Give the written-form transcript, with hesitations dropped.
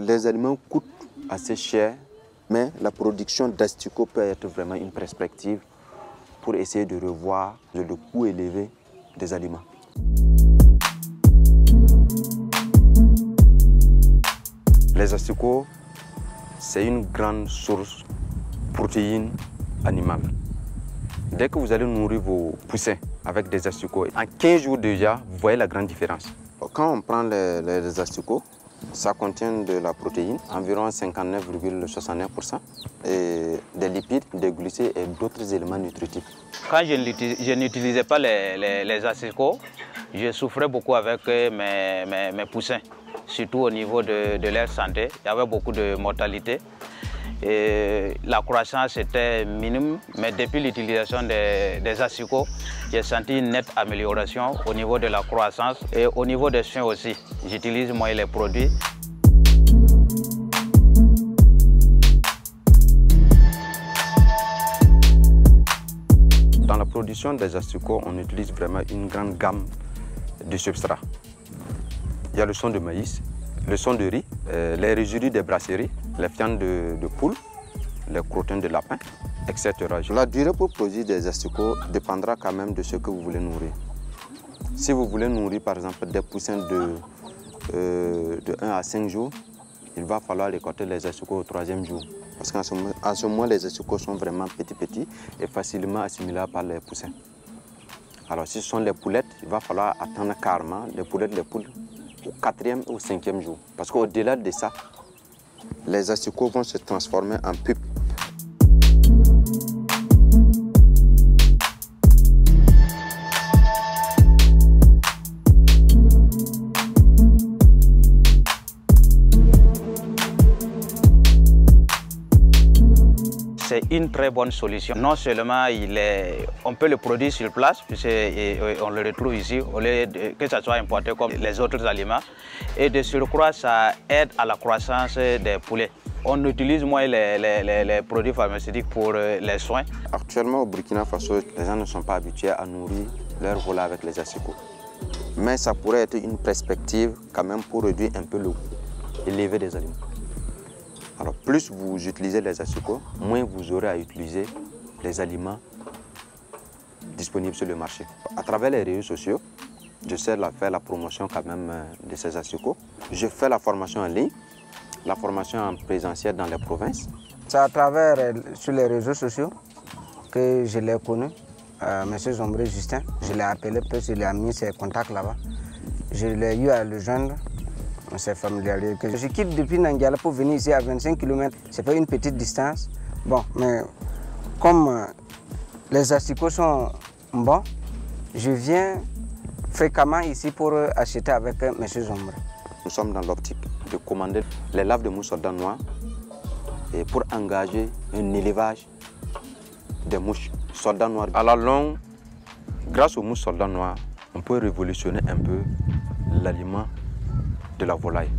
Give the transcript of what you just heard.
Les aliments coûtent assez cher, mais la production d'asticots peut être vraiment une perspective pour essayer de revoir le coût élevé des aliments. Les asticots, c'est une grande source de protéines animales. Dès que vous allez nourrir vos poussins avec des asticots, en 15 jours déjà, vous voyez la grande différence. Quand on prend les asticots, ça contient de la protéine, environ 59,69%, et des lipides, des glucides et d'autres éléments nutritifs. Quand je n'utilisais pas les asticots, je souffrais beaucoup avec mes poussins, surtout au niveau de leur santé. Il y avait beaucoup de mortalité. Et la croissance était minime, mais depuis l'utilisation des asticots, j'ai senti une nette amélioration au niveau de la croissance et au niveau des soins aussi. J'utilise moins les produits. Dans la production des asticots, on utilise vraiment une grande gamme de substrats. Il y a le son de maïs, le son de riz, les résidus des brasseries, les viandes de poule, les crottins de lapin, etc. La durée pour produire des asticots dépendra quand même de ce que vous voulez nourrir. Si vous voulez nourrir par exemple des poussins de 1 à 5 jours, il va falloir récolter les asticots au 3e jour. Parce qu'en ce moment, les asticots sont vraiment petits et facilement assimilables par les poussins. Alors si ce sont les poulettes, il va falloir attendre carrément les poules au 4e ou 5e jour. Parce qu'au-delà de ça, les asticots vont se transformer en pulpe. C'est une très bonne solution. Non seulement on peut le produire sur place, on le retrouve ici, au lieu que ça soit importé comme les autres aliments. Et de surcroît, ça aide à la croissance des poulets. On utilise moins les produits pharmaceutiques pour les soins. Actuellement, au Burkina Faso, les gens ne sont pas habitués à nourrir leurs volailles avec les asticots. Mais ça pourrait être une perspective quand même pour réduire un peu le coût élevé des aliments. Alors, plus vous utilisez les asticots, moins vous aurez à utiliser les aliments disponibles sur le marché. À travers les réseaux sociaux, je sais faire la promotion quand même de ces asticots. Je fais la formation en ligne, la formation en présentiel dans les provinces. C'est à travers sur les réseaux sociaux que je l'ai connu, M. Zombré Justin. Je l'ai appelé, puis je lui ai mis ses contacts là-bas. Je l'ai eu à le joindre. On s'est familiarisé. Je quitte depuis Nangiala pour venir ici à 25 km. C'est pas une petite distance. Bon, mais comme les asticots sont bons, je viens fréquemment ici pour acheter avec M. Zombré. Nous sommes dans l'optique de commander les larves de mouches soldats noirs et pour engager un élevage des mouches soldats noirs. À la longue, grâce aux mouches soldats noirs, on peut révolutionner un peu l'aliment de la volaille.